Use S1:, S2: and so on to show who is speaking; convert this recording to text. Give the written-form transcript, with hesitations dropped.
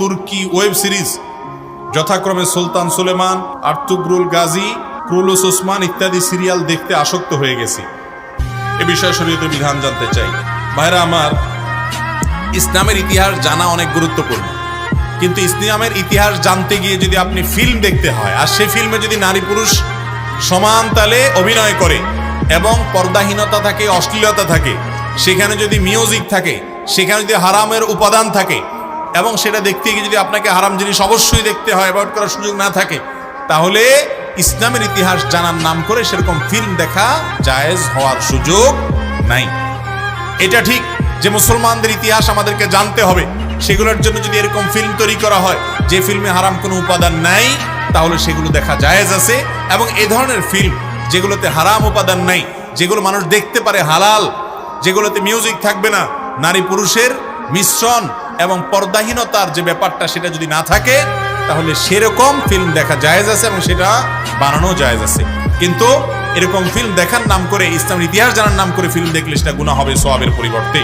S1: তুর্কি web series যথাক্রমে সুলতান Sulaiman, Ertugrul Gazi, ক্রুলুস Osman ইত্যাদি সিরিয়াল দেখতে আসক্ত হয়ে গেছি। এ বিষয়ে শরীয়তের বিধান জানতে চাই। ভাইরা আমার, ইসলামের ইতিহাস জানা অনেক গুরুত্বপূর্ণ, কিন্তু ইসলামের ইতিহাস জানতে গিয়ে যদি আপনি ফিল্ম দেখতে হয়, আর সেই ফিল্মে যদি নারী পুরুষ সমান তালে অভিনয় করে এবং পর্দাহীনতা থাকে, অশ্লীলতা থাকে, সেখানে যদি মিউজিক থাকে, সেখানে যদি হারামের উপাদান থাকে এবং সেটা দেখতে গিয়ে যদি আপনাকে হারাম জিনিস অবশ্যই দেখতে হয়, অ্যাভয়েড করার সুযোগ না থাকে, তাহলে ইসলামের ইতিহাস জানার নাম করে সেরকম ফিল্ম দেখা জায়েজ হওয়ার সুযোগ নাই। এটা ঠিক যে মুসলমানদের ইতিহাস আমাদেরকে জানতে হবে, সেগুলোর জন্য যদি এরকম ফিল্ম তৈরি করা হয় যে ফিল্মে হারাম কোনো উপাদান নাই, তাহলে সেগুলো দেখা জায়েজ আছে। এবং এ ধরনের ফিল্ম যেগুলোতে হারাম উপাদান নাই, যেগুলো মানুষ দেখতে পারে হালাল, যেগুলোতে মিউজিক থাকবে না, নারী পুরুষের মিশ্রণ এবং পর্দাহীনতার যে ব্যাপারটা সেটা যদি না থাকে, তাহলে সেরকম ফিল্ম দেখা জায়েজ আছে এবং সেটা বানানো জায়েজ আছে। কিন্তু এরকম ফিল্ম দেখার নাম করে, ইসলামের ইতিহাস জানার নাম করে ফিল্ম দেখলে সেটা গুনাহ হবে সওয়াবের পরিবর্তে।